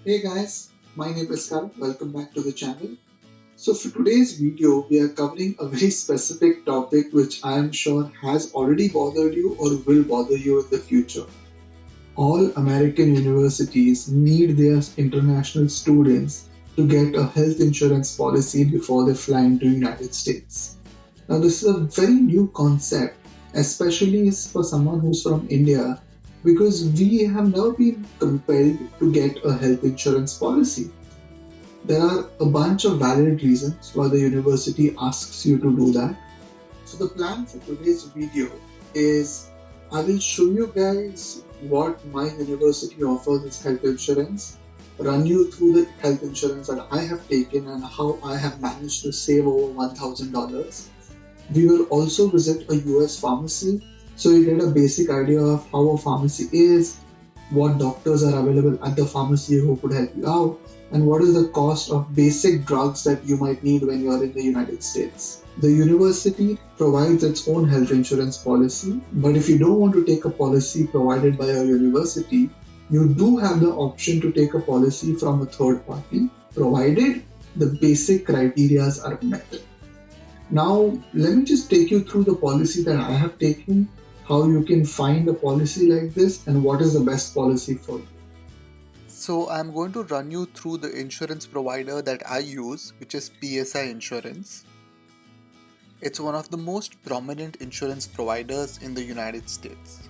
Hey guys, my name is Karan. Welcome back to the channel. So for today's video, we are covering a very specific topic which I am sure has already bothered you or will bother you in the future. All American universities need their international students to get a health insurance policy before they fly into the United States. Now this is a very new concept, especially for someone who's from India, because we have never been compelled to get a health insurance policy. There are a bunch of valid reasons why the university asks you to do that. So the plan for today's video is I will show you guys what my university offers as health insurance, run you through the health insurance that I have taken and how I have managed to save over $1,000. We will also visit a US pharmacy so you get a basic idea of how a pharmacy is, what doctors are available at the pharmacy who could help you out, and what is the cost of basic drugs that you might need when you are in the United States. The university provides its own health insurance policy, but if you don't want to take a policy provided by your university, you do have the option to take a policy from a third party, provided the basic criteria are met. Now, let me just take you through the policy that I have taken, how you can find a policy like this, and what is the best policy for you. So I'm going to run you through the insurance provider that I use, which is PSI Insurance. It's one of the most prominent insurance providers in the United States.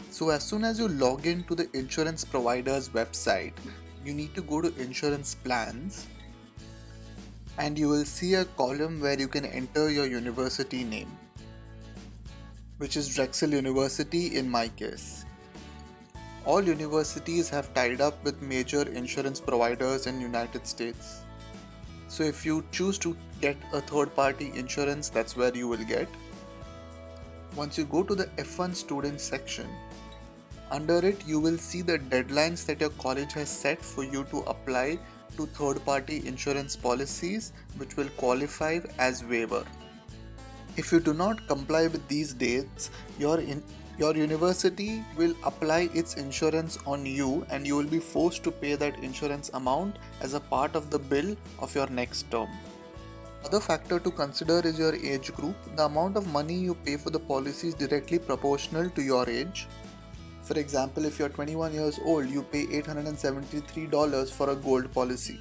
So as soon as you log into the insurance provider's website, you need to go to insurance plans and you will see a column where you can enter your university name, which is Drexel University in my case. All universities have tied up with major insurance providers in United States. So if you choose to get a third-party insurance, that's where you will get. Once you go to the F1 student section, under it you will see the deadlines that your college has set for you to apply to third-party insurance policies which will qualify as waiver. If you do not comply with these dates, your university will apply its insurance on you and you will be forced to pay that insurance amount as a part of the bill of your next term. Other factor to consider is your age group. The amount of money you pay for the policy is directly proportional to your age. For example, if you're 21 years old, you pay $873 for a gold policy.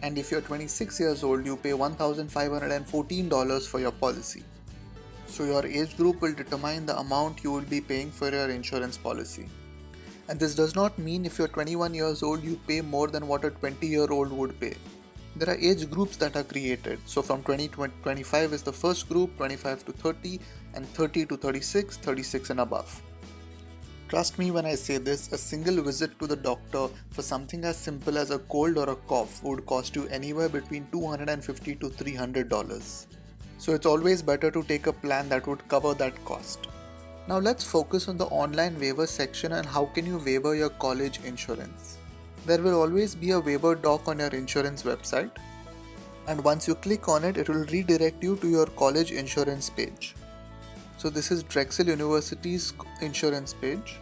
And if you're 26 years old, you pay $1,514 for your policy. So your age group will determine the amount you will be paying for your insurance policy. And this does not mean if you're 21 years old, you pay more than what a 20-year-old would pay. There are age groups that are created. So from 20 to 25 is the first group, 25 to 30, and 30 to 36, 36 and above. Trust me when I say this, a single visit to the doctor for something as simple as a cold or a cough would cost you anywhere between $250 to $300. So it's always better to take a plan that would cover that cost. Now let's focus on the online waiver section and how can you waiver your college insurance. There will always be a waiver doc on your insurance website, and once you click on it, it will redirect you to your college insurance page. So this is Drexel University's insurance page.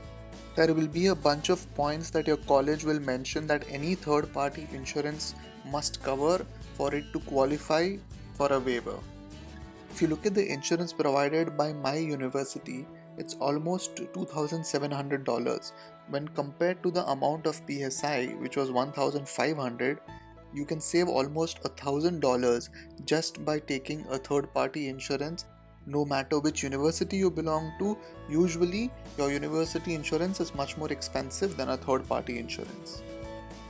There will be a bunch of points that your college will mention that any third-party insurance must cover for it to qualify for a waiver. If you look at the insurance provided by my university, it's almost $2,700. When compared to the amount of PSI, which was $1,500, you can save almost $1,000 just by taking a third-party insurance. No matter which university you belong to, usually your university insurance is much more expensive than a third-party insurance.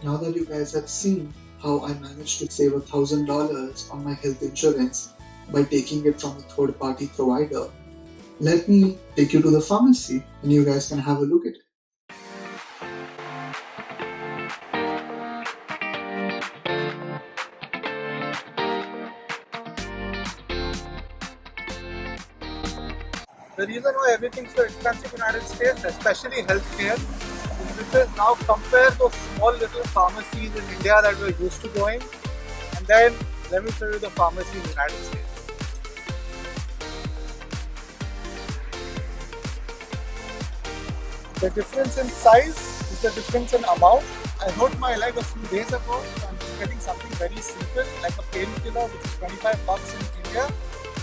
Now that you guys have seen how I managed to save $1,000 on my health insurance by taking it from a third-party provider, let me take you to the pharmacy and you guys can have a look at it. The reason why everything's so expensive in the United States, especially healthcare, is because now compare those small little pharmacies in India that we're used to going, and then let me show you the pharmacy in the United States. The difference in size is the difference in amount. I hurt my leg a few days ago, so I'm just getting something very simple like a painkiller, which is $25 in India.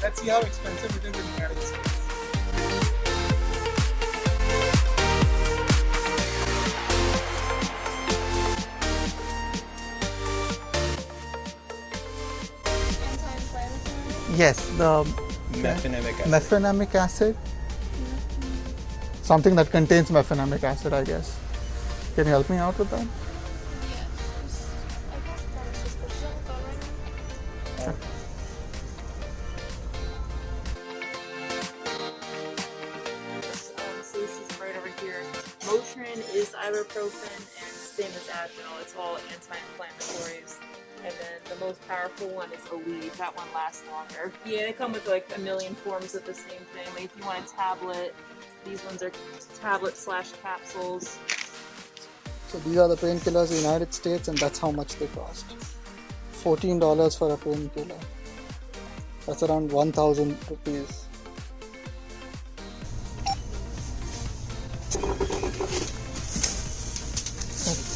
Let's see how expensive it is in the United States. Yes, the mefenamic acid. Something that contains mefenamic acid, I guess. Can you help me out with that? So this is right over here. Motrin is ibuprofen, and same as Advil. It's all anti-inflammatories. And then the most powerful one is Aleve. That one lasts longer. Yeah, they come with like a million forms of the same thing. Like if you want a tablet, these ones are tablet/capsules. So these are the painkillers in the United States, and that's how much they cost. $14 for a painkiller. That's around 1,000 rupees.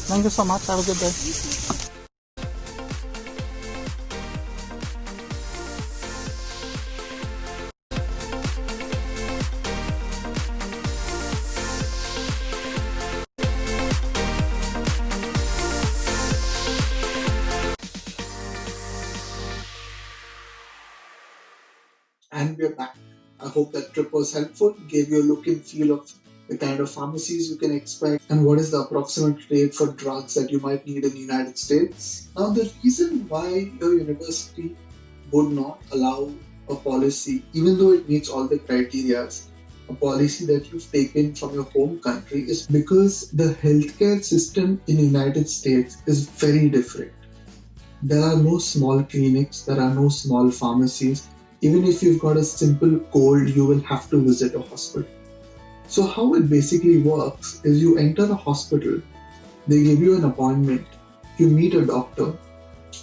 Thank you so much. Have a good day. And we're back. I hope that trip was helpful, gave you a look and feel of the kind of pharmacies you can expect and what is the approximate rate for drugs that you might need in the United States. Now, the reason why your university would not allow a policy, even though it meets all the criteria, a policy that you've taken from your home country, is because the healthcare system in the United States is very different. There are no small clinics, there are no small pharmacies. Even if you've got a simple cold, you will have to visit a hospital. So how it basically works is you enter a hospital, they give you an appointment, you meet a doctor,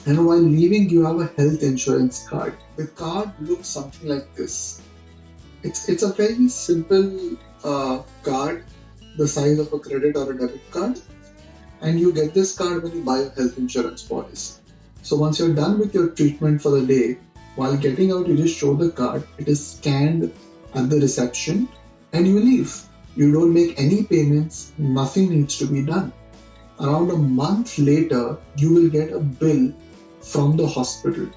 and while leaving you have a health insurance card. The card looks something like this. It's a very simple card, the size of a credit or a debit card, and you get this card when you buy a health insurance policy. So once you're done with your treatment for the day, while getting out, you just show the card, it is scanned at the reception, and you leave. You don't make any payments, nothing needs to be done. Around a month later, you will get a bill from the hospital.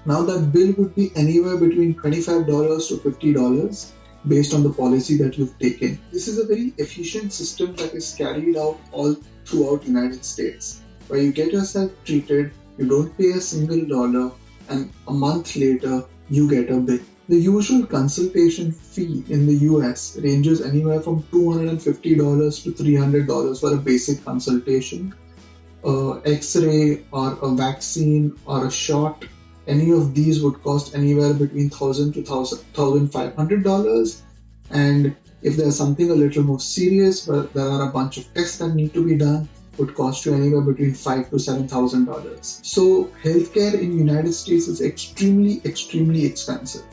Now that bill would be anywhere between $25 to $50 based on the policy that you've taken. This is a very efficient system that is carried out all throughout the United States, where you get yourself treated, you don't pay a single dollar, and a month later, you get a bill. The usual consultation fee in the US ranges anywhere from $250 to $300 for a basic consultation. X-ray or a vaccine or a shot, any of these would cost anywhere between $1,000 to $1,500. And if there's something a little more serious, where there are a bunch of tests that need to be done, would cost you anywhere between $5,000 to $7,000. So healthcare in the United States is extremely expensive.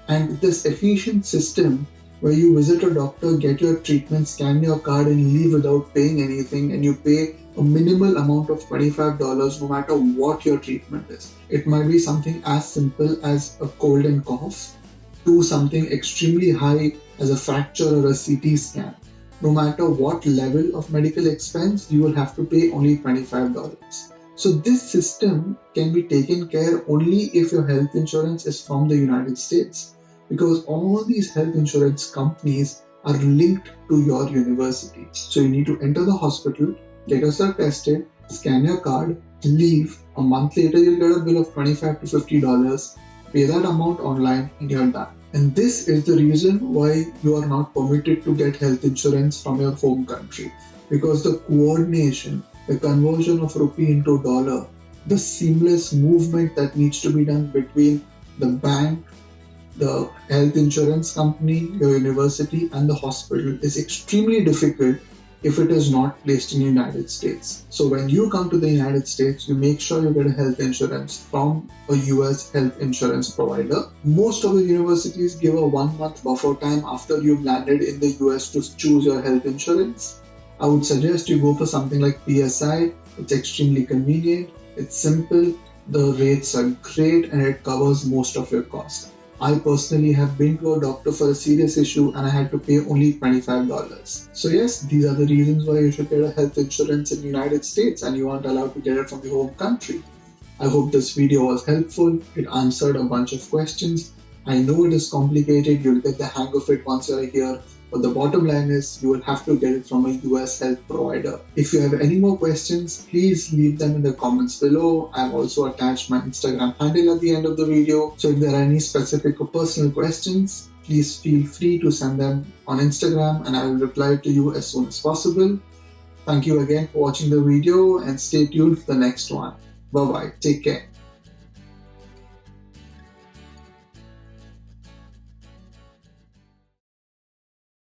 And this efficient system where you visit a doctor, get your treatment, scan your card and leave without paying anything, and you pay a minimal amount of $25 no matter what your treatment is. It might be something as simple as a cold and cough to something extremely high as a fracture or a CT scan. No matter what level of medical expense, you will have to pay only $25. So this system can be taken care only if your health insurance is from the United States, because all these health insurance companies are linked to your university. So you need to enter the hospital, get yourself tested, scan your card, leave. A month later, you'll get a bill of $25 to $50, pay that amount online, and you're done. And this is the reason why you are not permitted to get health insurance from your home country. Because the coordination, the conversion of rupee into dollar, the seamless movement that needs to be done between the bank, the health insurance company, your university, and the hospital is extremely difficult if it is not placed in the United States. So when you come to the United States, you make sure you get a health insurance from a US health insurance provider. Most of the universities give a 1 month buffer time after you've landed in the US to choose your health insurance. I would suggest you go for something like PSI. It's extremely convenient, it's simple, the rates are great, and it covers most of your cost. I personally have been to a doctor for a serious issue and I had to pay only $25. So yes, these are the reasons why you should get a health insurance in the United States and you aren't allowed to get it from your home country. I hope this video was helpful. It answered a bunch of questions. I know it is complicated, you'll get the hang of it once you're here, but the bottom line is you will have to get it from a US health provider. If you have any more questions, please leave them in the comments below. I've also attached my Instagram handle at the end of the video. So if there are any specific or personal questions, please feel free to send them on Instagram and I will reply to you as soon as possible. Thank you again for watching the video and stay tuned for the next one. Bye bye. Take care.